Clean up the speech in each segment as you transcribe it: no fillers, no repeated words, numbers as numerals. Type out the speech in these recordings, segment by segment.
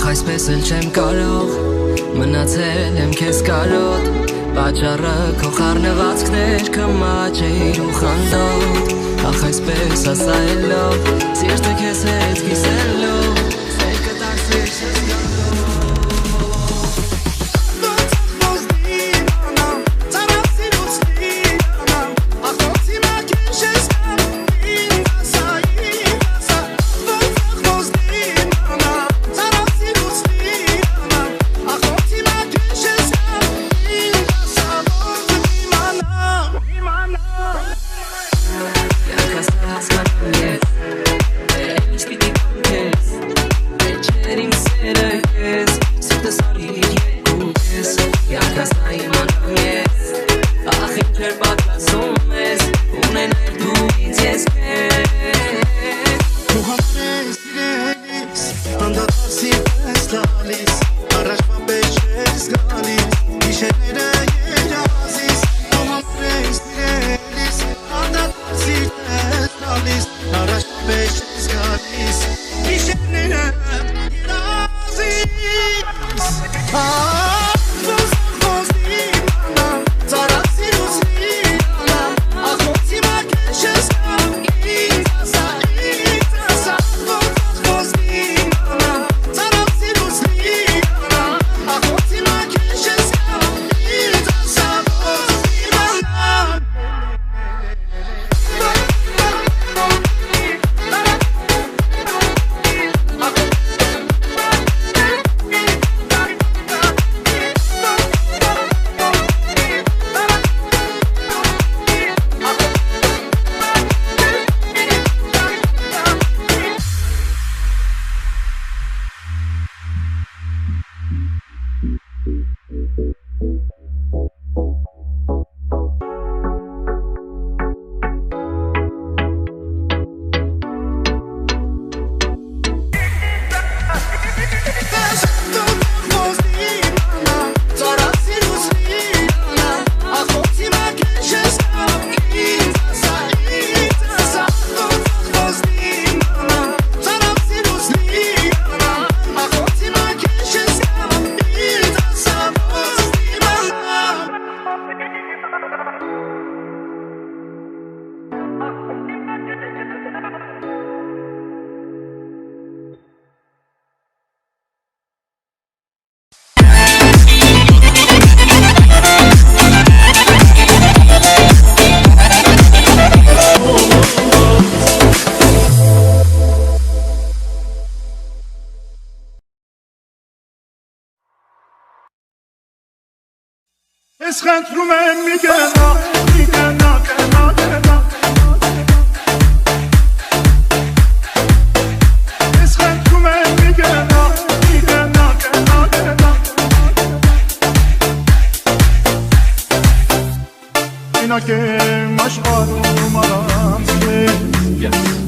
այսպես էլ չեմ կարող մնացել եմ քեզ կարոտ Պատճառը քո խառնվածքներ կմաճեիր ու խանդոտ Ախ այսպես ասա էլով Սիրտը քեզ հետ կիսելով Սեր կտարսվիր չես Ես խնդրում եմ մի գնա, գնա Ես խնդրում եմ մի գնա, Մենակ եմ աշխարհում առանց քեզ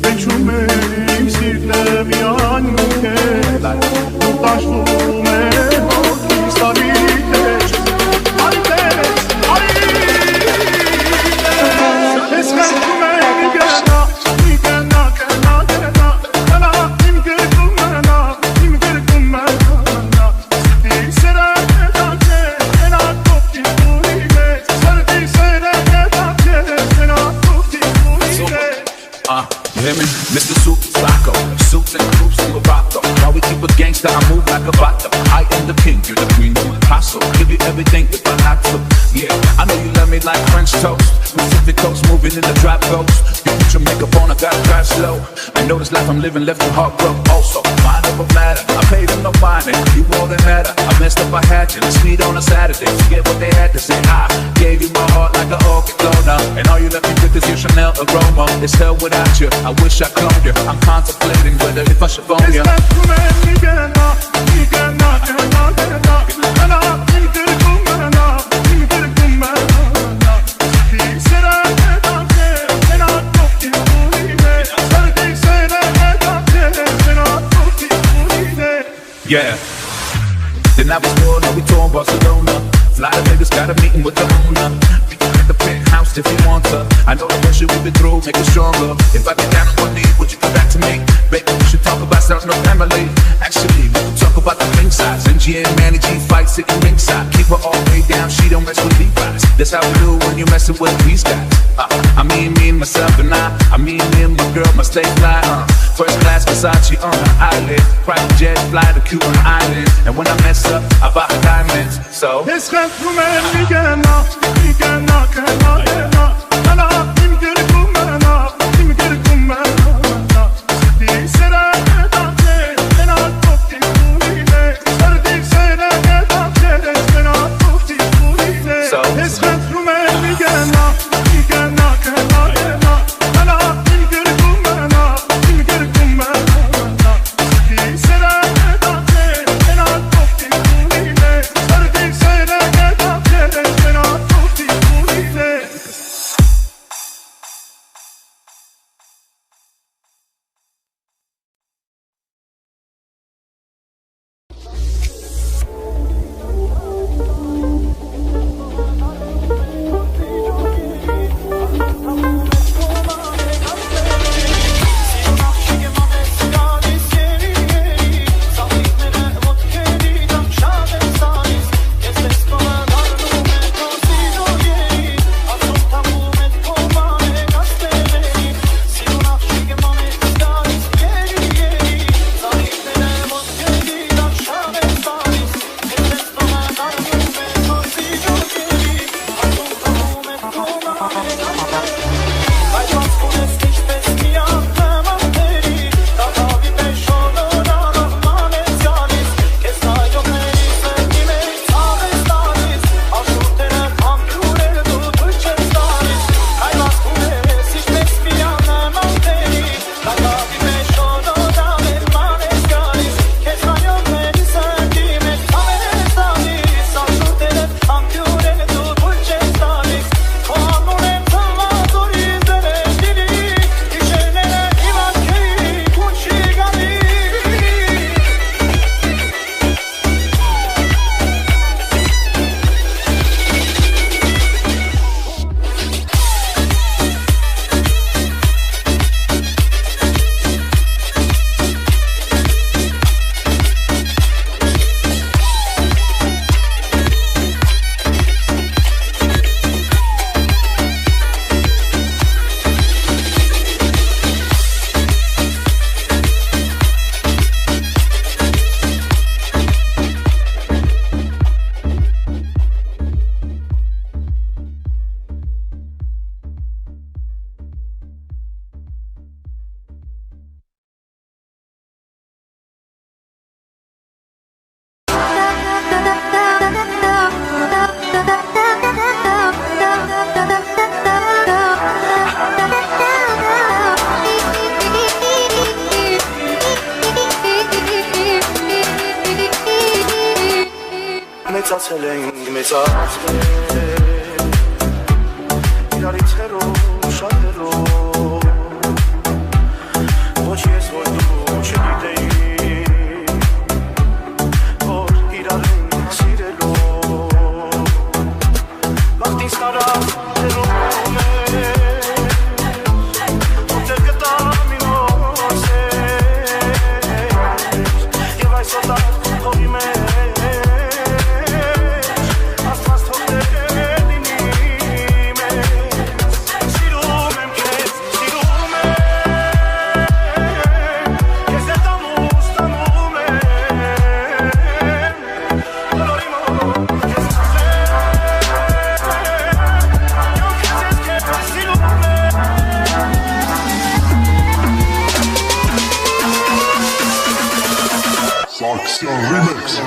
Վեճում եմ սիրտը միայն քեզ Ու տաշվում եմ հոգիս տարի քեզ Mr. Super Psycho, suits and groups in Lovato. While we keep a gangster, I move like a vato. I am the king, you're the queen, you Picasso. Give you everything if I have to. Yeah, I know you love me like French toast. Pacific coast, moving in the drop coast. You put your makeup on, I gotta drive slow. I know this life I'm living left you heartbroken. Also, mind over matter. I paid them no mind, you all that matter. I messed up, I had you. Let's meet on a Saturday. Forget what they had to say. I gave you my heart like an orchid donor. And all you left me with is your Chanel aroma. It's hell without you. I wish I cloned you. I'm contemplating whether if I should phone you. Yeah. Then I was born, now we torn Barcelona. Fly to Vegas, got a meeting with the owner. We can get the penthouse if you want to. I know the pressure we've been through, make it stronger. If I get down on one knee, would you come back to me? Baby, we should talk about ourselves, no family. Actually, we can talk about the G and Manny G fight sitting ringside. Keep her all way down, she don't mess with Levi's. That's how we do when you messing with these guys. I mean me and myself and I mean me and my girl must stay fly. First class Versace on the island, private jet fly to Cuban Island. And when I mess up, I buy diamonds. So մեծացել ենք մեծացել իրարից հեռու շատ հեռու ոչ ես ոչ դու չգիտեի որ իրար ենք սիրելու վաղտից տարավ հեռում է ոտեր գտա մի նոր սեր և այս ոտար հողի մեր Remix.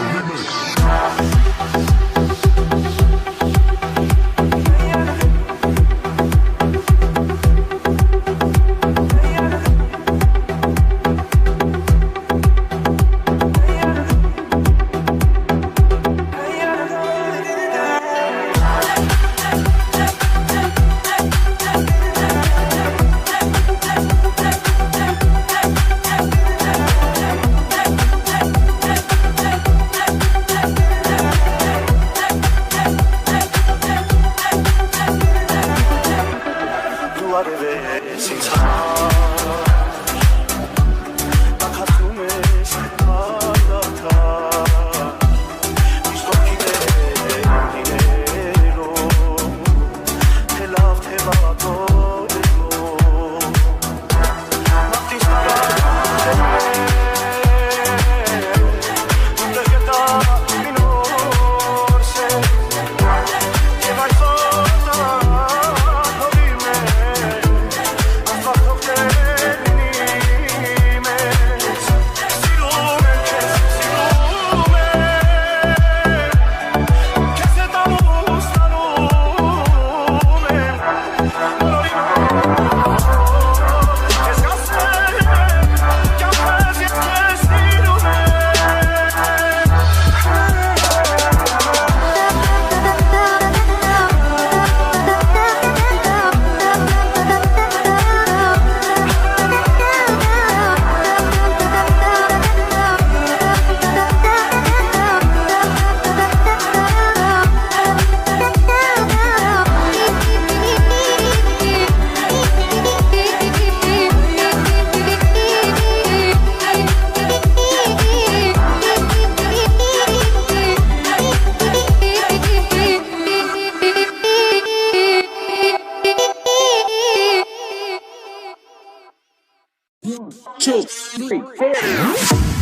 2, 3, 4